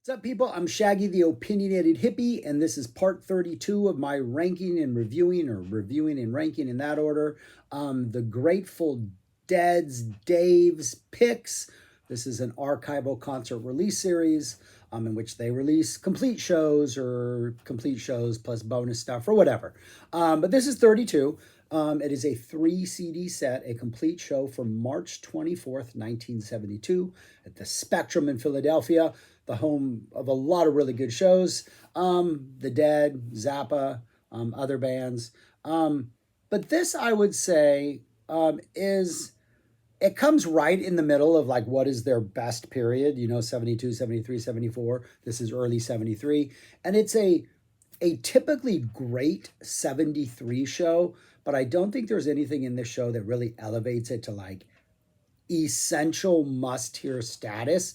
What's up, people? I'm Shaggy, the opinionated hippie, and this is part 32 of my ranking and reviewing, or reviewing and ranking in that order. The Grateful Dead's Dave's Picks. This is an archival concert release series in which they release complete shows or complete shows plus bonus stuff or whatever. But this is 32. It is a 3 CD set, a complete show from March 24th, 1972 at the Spectrum in Philadelphia, the home of a lot of really good shows. The Dead, Zappa, other bands. But this, I would say, is it comes right in the middle of like what is their best period, 72, 73, 74. This is early 73. And it's a typically great 73 show, but I don't think there's anything in this show that really elevates it to like essential must hear status.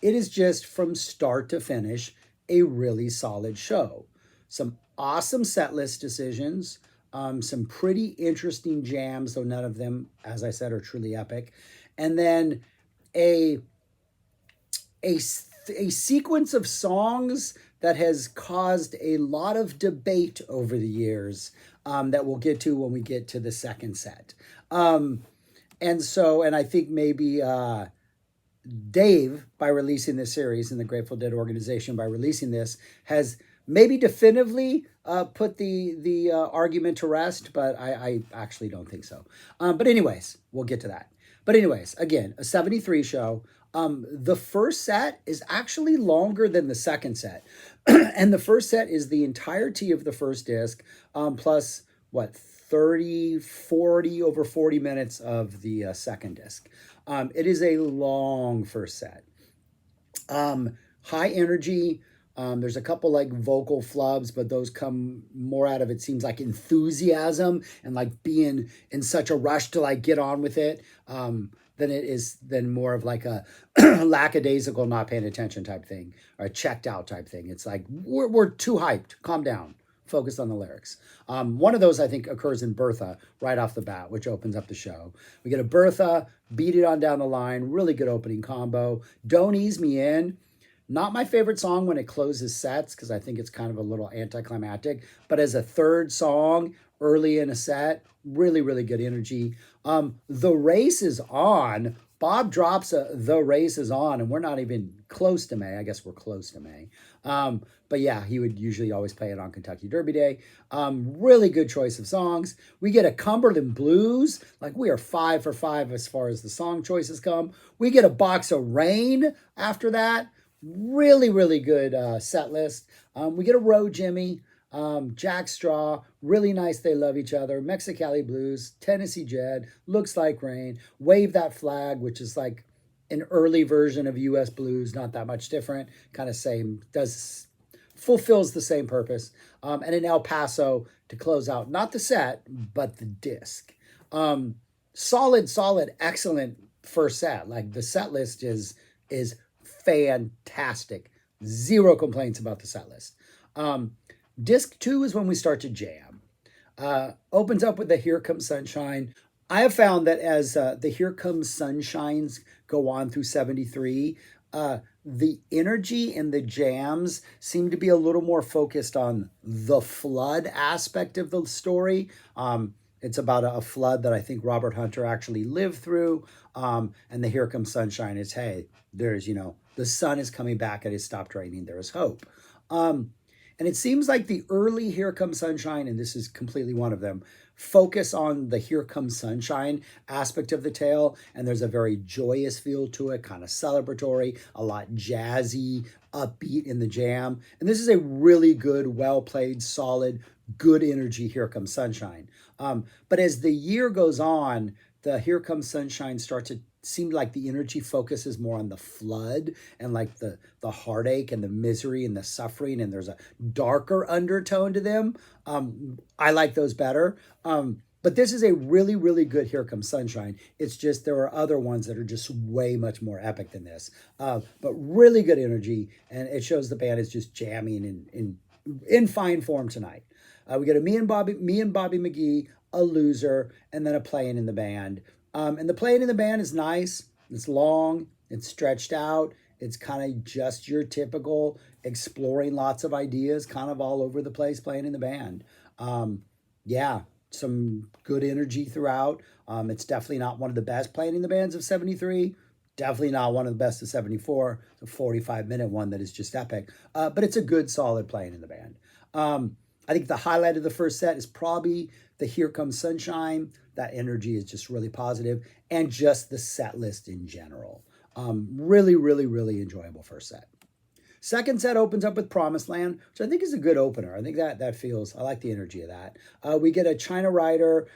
It is just from start to finish a really solid show. Some awesome set list decisions, some pretty interesting jams, though none of them, as I said, are truly epic. And then a a, a sequence of songs that has caused a lot of debate over the years that we'll get to when we get to the second set. And I think maybe Dave, by releasing this series, and the Grateful Dead organization by releasing this, has maybe definitively put the argument to rest, but I actually don't think so. But anyways, we'll get to that. But anyways, again, a 73 show. The first set is actually longer than the second set. And the first set is the entirety of the first disc, plus what, 30, 40, over 40 minutes of the second disc. It is a long first set. High energy. There's a couple like vocal flubs, but those come more out of, it seems like, enthusiasm and like being in such a rush to like get on with it, than more of like a lackadaisical, not paying attention type thing, or a checked out type thing. It's like, we're too hyped. Calm down. Focus on the lyrics. One of those, I think, occurs in Bertha right off the bat, which opens up the show. We get a Bertha, Beat It On Down the Line, really good opening combo. Don't Ease Me In. Not my favorite song when it closes sets, because I think it's kind of a little anticlimactic. But as a third song early in a set, really, really good energy. The Race Is On. Bob drops The Race Is On, and we're not even close to May. I guess we're close to May. But yeah, he would usually always play it on Kentucky Derby Day. Really good choice of songs. We get a Cumberland Blues. Like, we are 5 for 5 as far as the song choices come. We get a Box of Rain after that. Really, really good set list. We get a Road Jimmy, Jack Straw, really nice, They Love Each Other, Mexicali Blues, Tennessee Jed, Looks Like Rain, Wave That Flag, which is like an early version of U.S. Blues, not that much different, kind of same, fulfills the same purpose. And an El Paso to close out, not the set, but the disc. Solid, excellent first set. Like, the set list is fantastic. Zero complaints about the set list. Disc 2 is when we start to jam. Opens up with the Here Comes Sunshine. I have found that as the Here Comes Sunshines go on through 73, the energy and the jams seem to be a little more focused on the flood aspect of the story. It's about a flood that I think Robert Hunter actually lived through. And the Here Comes Sunshine is, hey, there's, the sun is coming back, it has stopped raining, there is hope. And it seems like the early Here Comes Sunshine, and this is completely one of them, focus on the Here Comes Sunshine aspect of the tale. And there's a very joyous feel to it, kind of celebratory, a lot jazzy, upbeat in the jam. And this is a really good, well-played, solid, good energy Here Comes Sunshine. But as the year goes on, the Here Comes Sunshine starts to seem like the energy focuses more on the flood and like the heartache and the misery and the suffering, and there's a darker undertone to them. I like those better. But this is a really, really good Here Comes Sunshine. It's just there are other ones that are just way much more epic than this. But really good energy, and it shows the band is just jamming in fine form tonight. We get a Me and Bobby McGee, a Loser, and then a Playing in the Band. And the Playing in the Band is nice. It's long. It's stretched out. It's kind of just your typical exploring lots of ideas, kind of all over the place, playing in the band. Yeah, some good energy throughout. It's definitely not one of the best playing in the bands of 73. Definitely not one of the best of 74. It's a 45-minute one that is just epic. But it's a good, solid playing in the band. I think the highlight of the first set is probably the Here Comes Sunshine. That energy is just really positive, and just the set list in general. Really, really, really enjoyable first set. Second set opens up with Promised Land, which I think is a good opener. I think that feels, I like the energy of that. We get a China Rider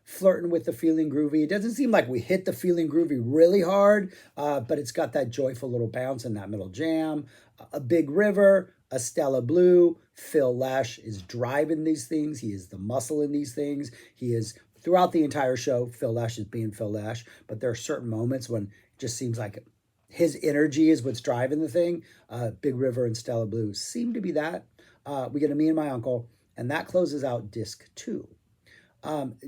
flirting with the Feeling Groovy. It doesn't seem like we hit the Feeling Groovy really hard, but it's got that joyful little bounce in that middle jam. A Big River, a Stella Blue. Phil Lesh is driving these things. He is the muscle in these things. He is, throughout the entire show, Phil Lesh is being Phil Lesh, but there are certain moments when it just seems like his energy is what's driving the thing. Big River and Stella Blue seem to be that. We get a Me and My Uncle, and that closes out disc 2.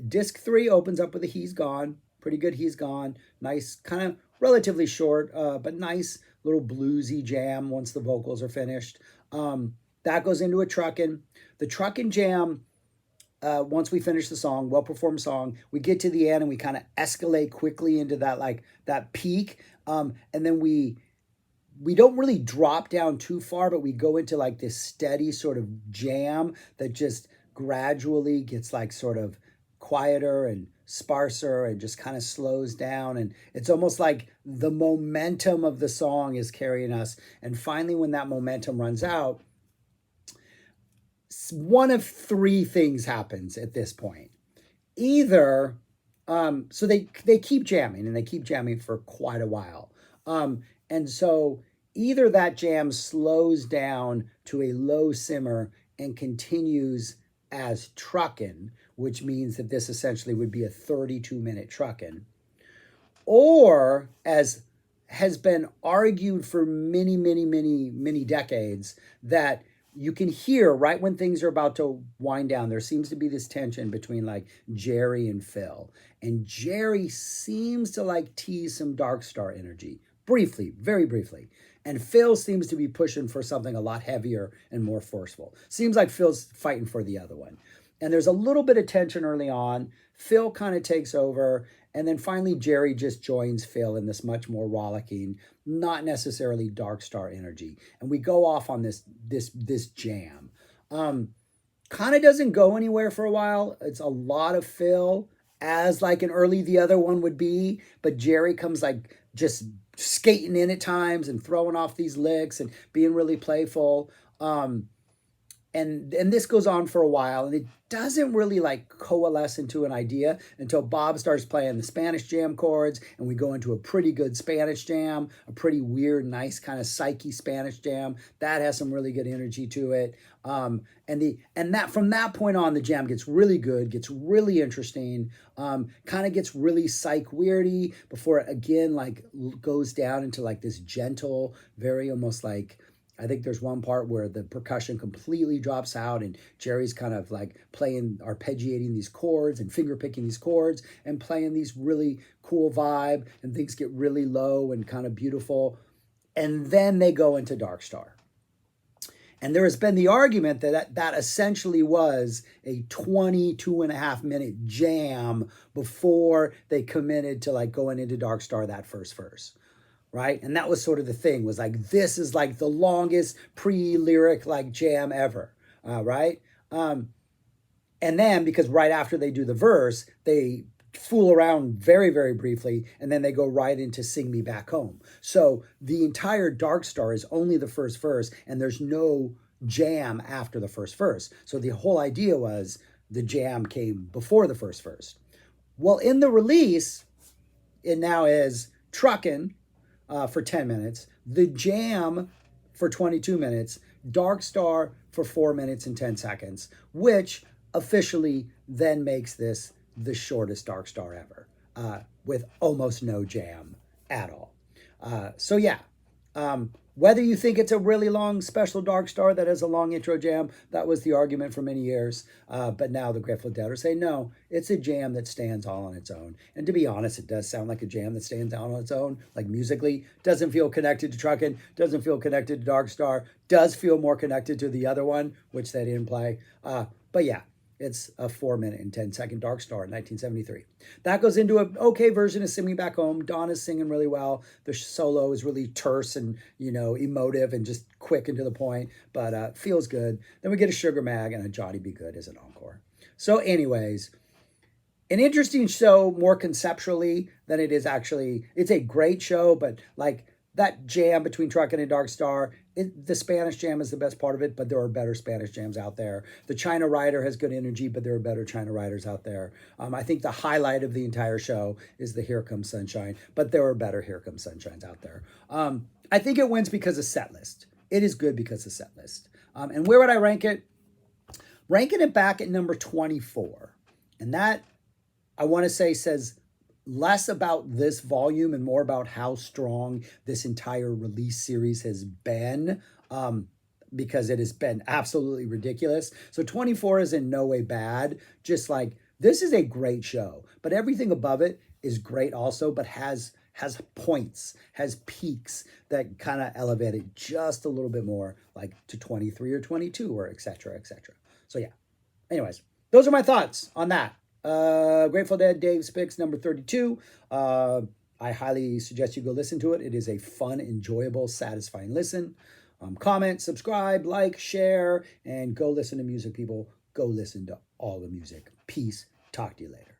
Disc 3 opens up with a He's Gone. Pretty good He's Gone. Nice, kind of relatively short, but nice little bluesy jam once the vocals are finished. That goes into a Truckin'. The Truckin' jam, once we finish the song, well-performed song, we get to the end and we kind of escalate quickly into that, like, that peak. And then we don't really drop down too far, but we go into like this steady sort of jam that just gradually gets like sort of quieter and sparser and just kind of slows down. And it's almost like the momentum of the song is carrying us. And finally, when that momentum runs out, one of 3 things happens at this point. Either so they keep jamming, and they keep jamming for quite a while. And so either that jam slows down to a low simmer and continues as Truckin', which means that this essentially would be a 32-minute Truckin', or, as has been argued for many, many, many, many decades, that you can hear right when things are about to wind down, there seems to be this tension between like Jerry and Phil. And Jerry seems to like tease some Dark Star energy, briefly, very briefly. And Phil seems to be pushing for something a lot heavier and more forceful. Seems like Phil's fighting for the other one. And there's a little bit of tension early on. Phil kind of takes over. And then finally, Jerry just joins Phil in this much more rollicking, not necessarily Dark Star energy. And we go off on this jam. Kind of doesn't go anywhere for a while. It's a lot of Phil, as like an early The Other One would be. But Jerry comes like just skating in at times and throwing off these licks and being really playful. And this goes on for a while, and it doesn't really like coalesce into an idea until Bob starts playing the Spanish jam chords, and we go into a pretty good Spanish jam, a pretty weird, nice kind of psyche Spanish jam that has some really good energy to it. And that from that point on, the jam gets really good, gets really interesting, kind of gets really psych weirdy before it again like goes down into like this gentle, very almost like, I think there's one part where the percussion completely drops out and Jerry's kind of like playing, arpeggiating these chords and finger picking these chords and playing these really cool vibe, and things get really low and kind of beautiful. And then they go into Dark Star. And there has been the argument that essentially was a 22.5-minute jam before they committed to like going into Dark Star that first verse. Right? And that was sort of the thing, was like, this is like the longest pre-lyric like jam ever, right? And then, because right after they do the verse, they fool around very, very briefly, and then they go right into Sing Me Back Home. So the entire Dark Star is only the first verse, and there's no jam after the first verse. So the whole idea was the jam came before the first verse. Well, in the release, it now is Truckin', for 10 minutes, the jam for 22 minutes, Dark Star for 4 minutes and 10 seconds, which officially then makes this the shortest Dark Star ever, with almost no jam at all. So yeah, Whether you think it's a really long special Dark Star that has a long intro jam, that was the argument for many years. But now the Grateful Dead are saying, no, it's a jam that stands all on its own. And to be honest, it does sound like a jam that stands out on its own, like musically. Doesn't feel connected to Truckin', doesn't feel connected to Dark Star, does feel more connected to the other one, which they didn't play. But yeah, it's a 4 minute and 10-second Dark Star in 1973. That goes into an okay version of Sing Me Back Home. Dawn is singing really well. The solo is really terse and, emotive and just quick and to the point, but feels good. Then we get a Sugar Mag and a Johnny Be Good as an encore. So anyways, an interesting show more conceptually than it is actually. It's a great show, but like that jam between Truckin' and Dark Star, the Spanish jam is the best part of it, but there are better Spanish jams out there. The China Rider has good energy, but there are better China Riders out there. I think the highlight of the entire show is the Here Comes Sunshine, but there are better Here Comes Sunshines out there. I think it wins because of set list. It is good because of set list. And where would I rank it? Ranking it back at number 24. And that, I want to say, says less about this volume and more about how strong this entire release series has been, because it has been absolutely ridiculous. So 24 is in no way bad. Just like, this is a great show, but everything above it is great also, but has points, has peaks that kind of elevate it just a little bit more, like to 23 or 22 or et cetera, et cetera. So yeah, anyways, those are my thoughts on that. Grateful Dead, Dave Spix, number 32. I highly suggest you go listen to it. It is a fun, enjoyable, satisfying listen. Comment, subscribe, like, share, and go listen to music, people. Go listen to all the music. Peace. Talk to you later.